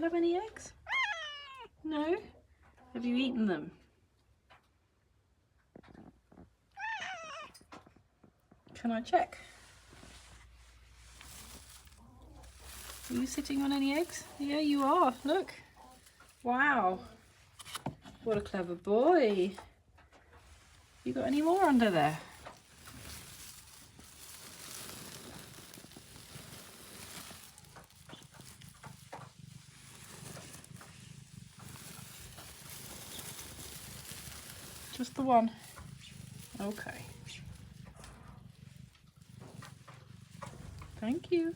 have any eggs? No? Have you eaten them? Can I check? Are you sitting on any eggs? Yeah, you are. Look. Wow. What a clever boy. You got any more under there? Just the one? Okay. Thank you.